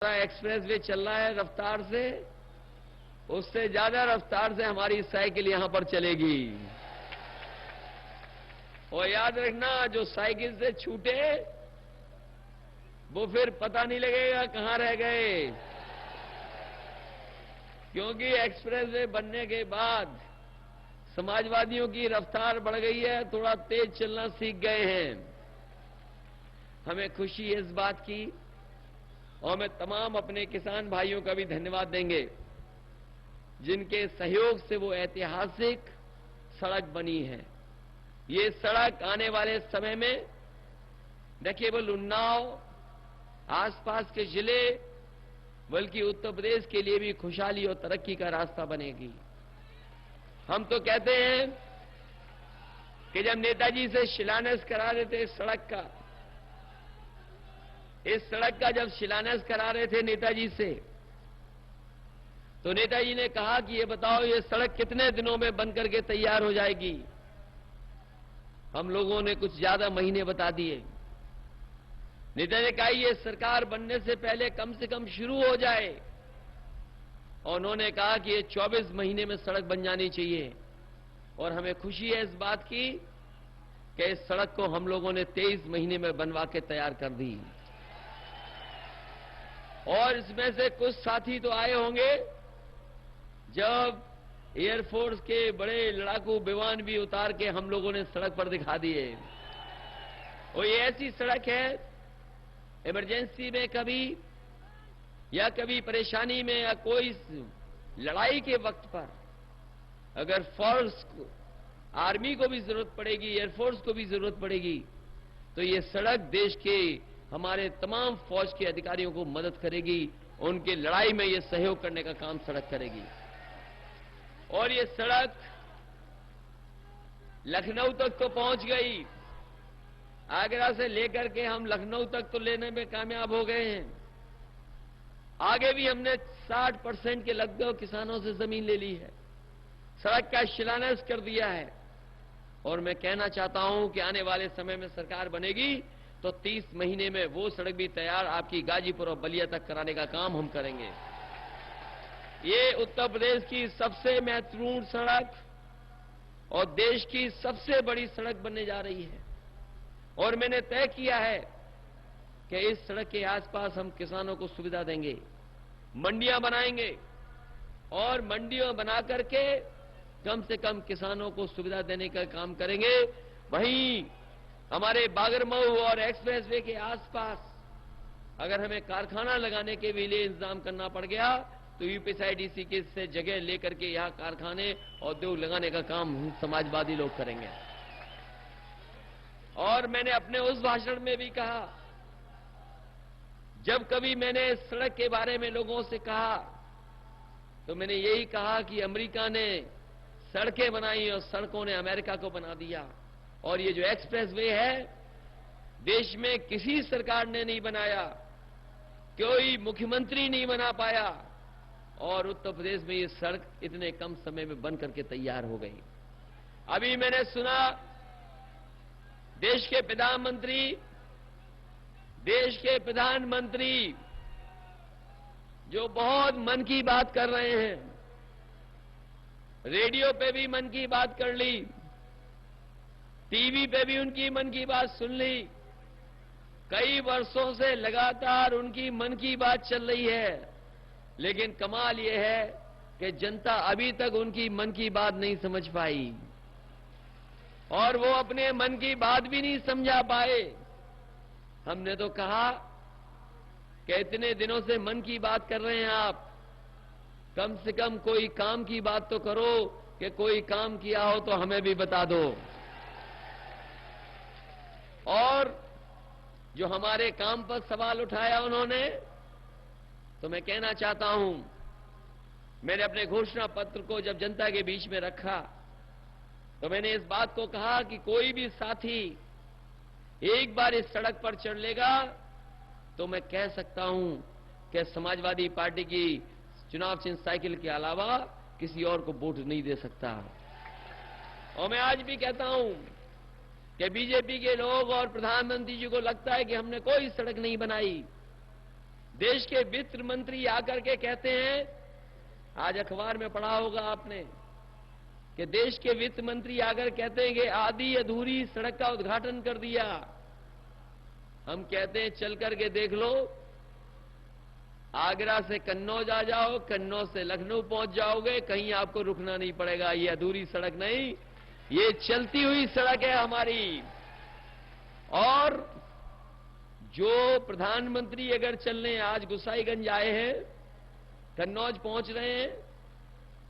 Express way चल रहा है रफ्तार से, उससे ज्यादा रफ्तार से हमारी साइकिल यहां पर चलेगी। और याद रखना, जो साइकिल से छूटे वो फिर पता नहीं लगेगा कहां रह गए, क्योंकि एक्सप्रेस वे बनने के बाद समाजवादियों की रफ्तार बढ़ गई है, थोड़ा तेज चलना सीख गए हैं। हमें खुशी है इस बात की, और मैं तमाम अपने किसान भाइयों का भी धन्यवाद देंगे जिनके सहयोग से वो ऐतिहासिक सड़क बनी है। ये सड़क आने वाले समय में न केवल उन्नाव, आसपास के जिले, बल्कि उत्तर प्रदेश के लिए भी खुशहाली और तरक्की का रास्ता बनेगी। हम तो कहते हैं कि जब नेताजी से शिलान्यास करा रहे थे इस सड़क का जब शिलान्यास करा रहे थे नेताजी से, तो नेताजी ने कहा कि ये बताओ ये सड़क कितने दिनों में बनकर के तैयार हो जाएगी। हम लोगों ने कुछ ज्यादा महीने बता दिए। नेताजी ने कहा ये सरकार बनने से पहले कम से कम शुरू हो जाए, और उन्होंने कहा कि ये 24 महीने में सड़क बन जानी चाहिए। और हमें खुशी है इस बात की कि इस सड़क को हम लोगों ने 23 महीने में बनवा के तैयार कर दी। और इसमें से कुछ साथी तो आए होंगे जब एयरफोर्स के बड़े लड़ाकू विमान भी उतार के हम लोगों ने सड़क पर दिखा दिए। और ये ऐसी सड़क है, इमरजेंसी में कभी या कभी परेशानी में या कोई लड़ाई के वक्त पर अगर फोर्स को, आर्मी को भी जरूरत पड़ेगी, एयरफोर्स को भी जरूरत पड़ेगी, तो ये सड़क देश के हमारे तमाम फौज के अधिकारियों को मदद करेगी। उनकी लड़ाई में ये सहयोग करने का काम सड़क करेगी। और ये सड़क लखनऊ तक तो पहुंच गई। आगरा से लेकर के हम लखनऊ तक तो लेने में कामयाब हो गए हैं। आगे भी हमने 60% के लगभग किसानों से जमीन ले ली है, सड़क का शिलान्यास कर दिया है। और मैं कहना चाहता हूं कि आने वाले समय में सरकार बनेगी तो 30 महीने में वो सड़क भी तैयार आपकी गाजीपुर और बलिया तक कराने का काम हम करेंगे। ये उत्तर प्रदेश की सबसे महत्वपूर्ण सड़क और देश की सबसे बड़ी सड़क बनने जा रही है। और मैंने तय किया है कि इस सड़क के आसपास हम किसानों को सुविधा देंगे, मंडियां बनाएंगे, और मंडियां बना करके कम से कम किसानों को सुविधा देने का काम करेंगे। वहीं हमारे बागरमऊ और एक्सप्रेस वे के आसपास अगर हमें कारखाना लगाने के भी लिए इंतजाम करना पड़ गया तो यूपीएसआईडीसी के से जगह लेकर के यहां कारखाने और उद्योग लगाने का काम समाजवादी लोग करेंगे। और मैंने अपने उस भाषण में भी कहा, जब कभी मैंने सड़क के बारे में लोगों से कहा तो मैंने यही कहा कि अमेरिका ने सड़कें बनाई और सड़कों ने अमेरिका को बना दिया। और ये जो एक्सप्रेस वे है, देश में किसी सरकार ने नहीं बनाया, कोई मुख्यमंत्री नहीं बना पाया, और उत्तर प्रदेश में ये सड़क इतने कम समय में बन करके तैयार हो गई। अभी मैंने सुना देश के प्रधानमंत्री जो बहुत मन की बात कर रहे हैं, रेडियो पे भी मन की बात कर ली, टीवी पे भी उनकी मन की बात सुन ली, कई वर्षों से लगातार उनकी मन की बात चल रही है, लेकिन कमाल यह है कि जनता अभी तक उनकी मन की बात नहीं समझ पाई, और वो अपने मन की बात भी नहीं समझा पाए। हमने तो कहा कि इतने दिनों से मन की बात कर रहे हैं आप, कम से कम कोई काम की बात तो करो, कि कोई काम किया हो तो हमें भी बता दो। और जो हमारे काम पर सवाल उठाया उन्होंने, तो मैं कहना चाहता हूं, मैंने अपने घोषणा पत्र को जब जनता के बीच में रखा तो मैंने इस बात को कहा कि कोई भी साथी एक बार इस सड़क पर चढ़ लेगा तो मैं कह सकता हूं कि समाजवादी पार्टी की चुनाव चिन्ह साइकिल के अलावा किसी और को वोट नहीं दे सकता। और मैं आज भी कहता हूं कि बीजेपी के लोग और प्रधानमंत्री जी को लगता है कि हमने कोई सड़क नहीं बनाई। देश के वित्त मंत्री आकर के कहते हैं, आज अखबार में पढ़ा होगा आपने, कि देश के वित्त मंत्री आकर कहते हैं कि आधी अधूरी सड़क का उद्घाटन कर दिया। हम कहते हैं चल करके देख लो, आगरा से कन्नौज आ जाओ, कन्नौज से लखनऊ पहुंच जाओगे, कहीं आपको रुकना नहीं पड़ेगा। ये अधूरी सड़क नहीं, ये चलती हुई सड़क है हमारी। और जो प्रधानमंत्री अगर चलने आज गुसाईगंज आए हैं, कन्नौज पहुंच रहे हैं,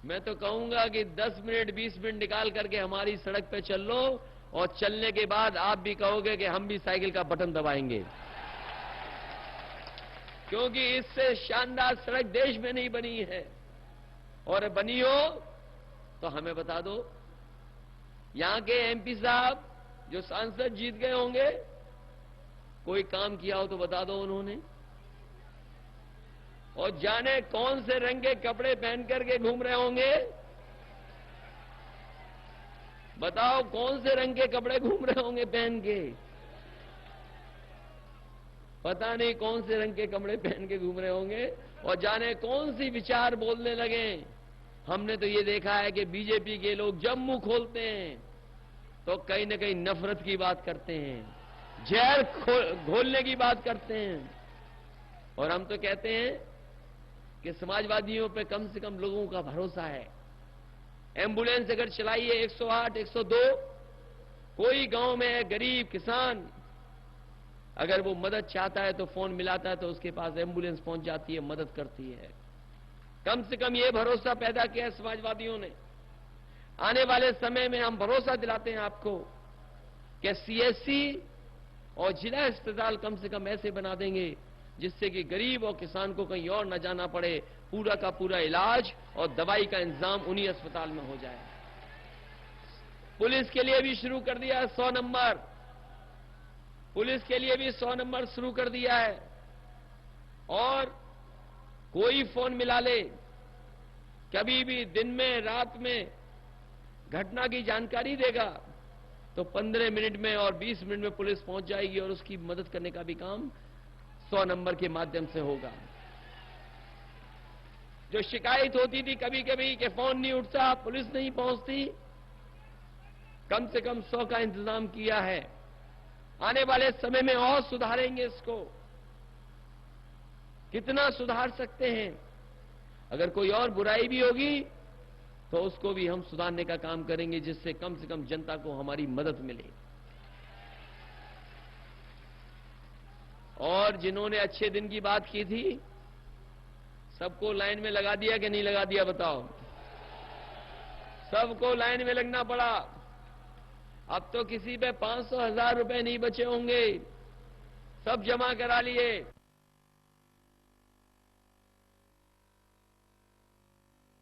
मैं तो कहूंगा कि 10 मिनट 20 मिनट निकाल करके हमारी सड़क पे चल लो, और चलने के बाद आप भी कहोगे कि हम भी साइकिल का बटन दबाएंगे, क्योंकि इससे शानदार सड़क देश में नहीं बनी है। और बनी हो तो हमें बता दो। यहां के एमपी साहब जो सांसद जीत गए होंगे, कोई काम किया हो तो बता दो उन्होंने। और जाने कौन से रंग के कपड़े पहन करके घूम रहे होंगे, बताओ कौन से रंग के कपड़े घूम रहे होंगे पहन के। पता नहीं कौन से रंग के कपड़े पहन के घूम रहे होंगे, और जाने कौन सी विचार बोलने लगे। हमने तो ये देखा है कि बीजेपी के लोग जब मुंह खोलते हैं तो कहीं न कहीं नफरत की बात करते हैं, जहर घोलने की बात करते हैं। और हम तो कहते हैं कि समाजवादियों पे कम से कम लोगों का भरोसा है। एम्बुलेंस अगर चलाइए 108, 102, कोई गांव में गरीब किसान अगर वो मदद चाहता है तो फोन मिलाता है तो उसके पास एम्बुलेंस पहुंच जाती है, मदद करती है। कम से कम ये भरोसा पैदा किया है समाजवादियों ने। आने वाले समय में हम भरोसा दिलाते हैं आपको कि सीएससी और जिला अस्पताल कम से कम ऐसे बना देंगे जिससे कि गरीब और किसान को कहीं और न जाना पड़े, पूरा का पूरा इलाज और दवाई का इंतजाम उन्हीं अस्पताल में हो जाए। पुलिस के लिए भी शुरू कर दिया है 100 नंबर, पुलिस के लिए भी 100 नंबर शुरू कर दिया है। और कोई फोन मिला ले, कभी भी दिन में रात में घटना की जानकारी देगा तो 15 मिनट में और 20 मिनट में पुलिस पहुंच जाएगी और उसकी मदद करने का भी काम 100 नंबर के माध्यम से होगा। जो शिकायत होती थी कभी कभी कि फोन नहीं उठता, पुलिस नहीं पहुंचती, कम से कम 100 का इंतजाम किया है। आने वाले समय में और सुधारेंगे इसको। कितना सुधार सकते हैं। अगर कोई और बुराई भी होगी तो उसको भी हम सुधारने का काम करेंगे, जिससे कम से कम जनता को हमारी मदद मिले। और जिन्होंने अच्छे दिन की बात की थी, सबको लाइन में लगा दिया कि नहीं लगा दिया बताओ? सबको लाइन में लगना पड़ा। अब तो किसी पे 500, 1000 रुपए नहीं बचे होंगे, सब जमा करा लिए।